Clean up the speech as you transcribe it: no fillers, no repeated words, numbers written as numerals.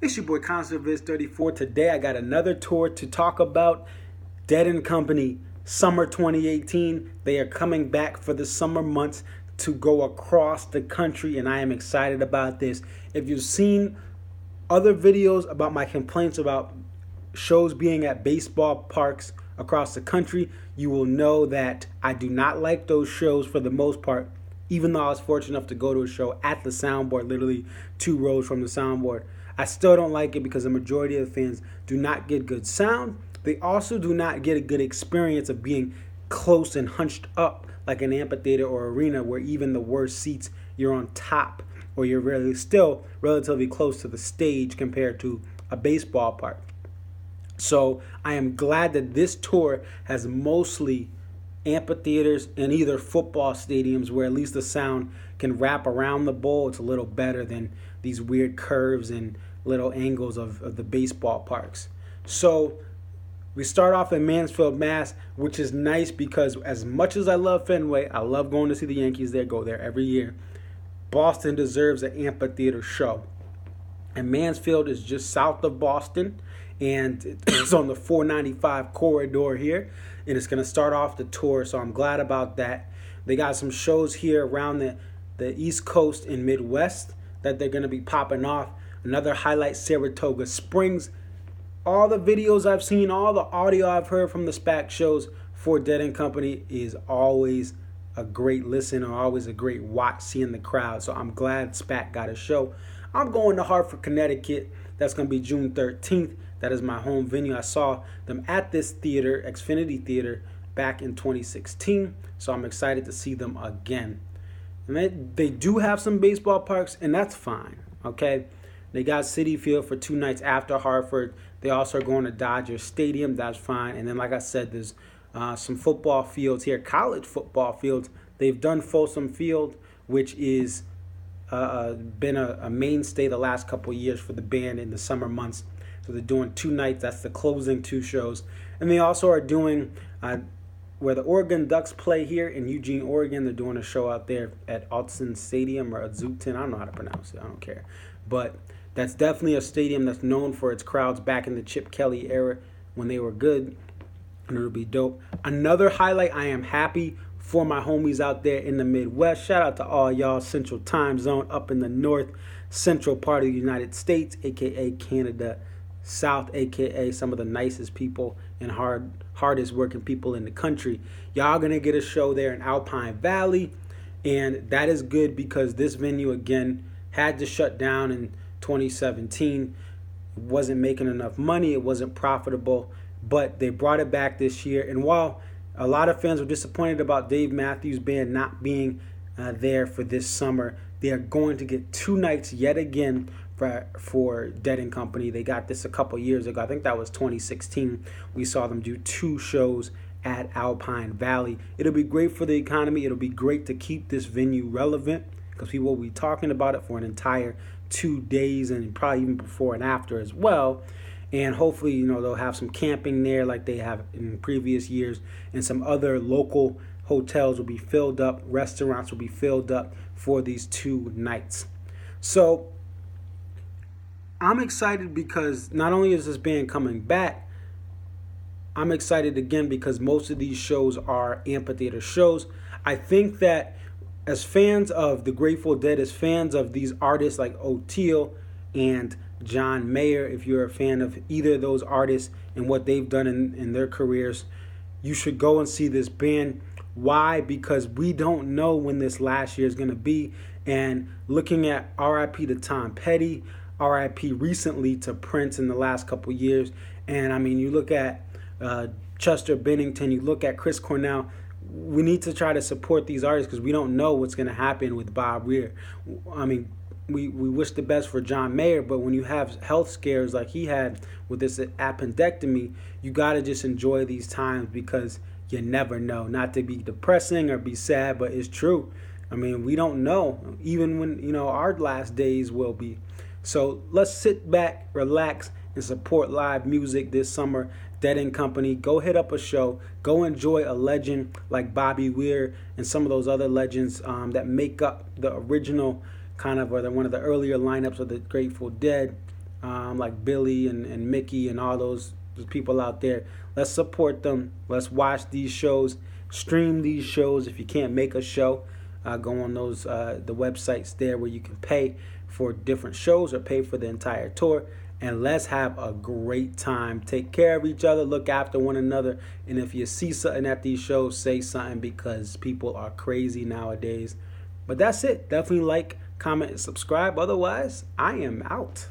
It's your boy ConcertViz34. Today I got another tour to talk about. Dead & Company Summer 2018. They are coming back for the summer months to go across the country, and I am excited about this. If you've seen other videos about my complaints about shows being at baseball parks across the country, you will know that I do not like those shows for the most part, even though I was fortunate enough to go to a show at the soundboard, literally 2 rows from the soundboard. I still don't like it because the majority of the fans do not get good sound. They also do not get a good experience of being close and hunched up like an amphitheater or arena where even the worst seats you're on top or you're really still relatively close to the stage compared to a baseball park. So I am glad that this tour has mostly amphitheaters and either football stadiums where at least the sound can wrap around the bowl. It's a little better than these weird curves and little angles of the baseball parks. So we start off in Mansfield, Mass, which is nice because as much as I love Fenway, I love going to see the Yankees there, go there every year. Boston deserves an amphitheater show. And Mansfield is just south of Boston, and it's on the 495 corridor here, and it's going to start off the tour, so I'm glad about that. They got some shows here around the East Coast and Midwest that they're going to be popping off. Another highlight, Saratoga Springs. All the videos I've seen, all the audio I've heard from the SPAC shows for Dead & Company is always a great listen or always a great watch seeing the crowd. So I'm glad SPAC got a show. I'm going to Hartford, Connecticut. That's going to be June 13th. That is my home venue. I saw them at this theater, Xfinity Theater, back in 2016. So I'm excited to see them again. And they do have some baseball parks, and that's fine, okay? They got Citi Field for 2 nights after Hartford. They also are going to Dodger Stadium. That's fine. And then, like I said, there's some football fields here, college football fields. They've done Folsom Field, which is been a mainstay the last couple of years for the band in the summer months. So they're doing 2 nights. That's the closing 2 shows. And they also are doing where the Oregon Ducks play here in Eugene, Oregon. They're doing a show out there at Autzen Stadium or Autzen. I don't know how to pronounce it. I don't care. But that's definitely a stadium that's known for its crowds back in the Chip Kelly era when they were good. And it'll be dope. Another highlight, I am happy for my homies out there in the Midwest. Shout out to all y'all Central Time Zone up in the North Central part of the United States, a.k.a. Canada South, a.k.a. some of the nicest people and hardest working people in the country. Y'all going to get a show there in Alpine Valley. And that is good because this venue, again, had to shut down in 2017. It wasn't making enough money. It wasn't profitable. But they brought it back this year. And while a lot of fans were disappointed about Dave Matthews Band not being there for this summer, they are going to get 2 nights yet again for Dead & Company. They got this a couple years ago. I think that was 2016. We saw them do 2 shows at Alpine Valley. It'll be great for the economy. It'll be great to keep this venue relevant because people will be talking about it for an entire 2 days and probably even before and after as well. And hopefully, they'll have some camping there like they have in previous years, and some other local hotels will be filled up, restaurants will be filled up for these 2 nights. So I'm excited because not only is this band coming back, I'm excited again because most of these shows are amphitheater shows. I think that as fans of the Grateful Dead, as fans of these artists like Oteil and John Mayer, if you're a fan of either of those artists and what they've done in their careers, you should go and see this band. Why? Because we don't know when this last year is going to be. And looking at R.I.P. to Tom Petty, R.I.P. recently to Prince in the last couple years. And I mean, you look at Chester Bennington, you look at Chris Cornell. We need to try to support these artists because we don't know what's going to happen with Bob Weir. I mean, we wish the best for John Mayer, but when you have health scares like he had with this appendectomy, you got to just enjoy these times because you never know. Not to be depressing or be sad, but it's true. I mean, we don't know, even when, our last days will be. So let's sit back, relax, and support live music this summer. Dead & Company. Go hit up a show. Go enjoy a legend like Bobby Weir and some of those other legends that make up the original kind of, or one of the earlier lineups of the Grateful Dead. like Billy and Mickey and all those people out there. Let's support them. Let's watch these shows, stream these shows. If you can't make a show, go on those the websites there where you can pay for different shows or pay for the entire tour. And let's have a great time. Take care of each other. Look after one another. And if you see something at these shows, say something, because people are crazy nowadays. But that's it. Definitely like, comment, and subscribe. Otherwise, I am out.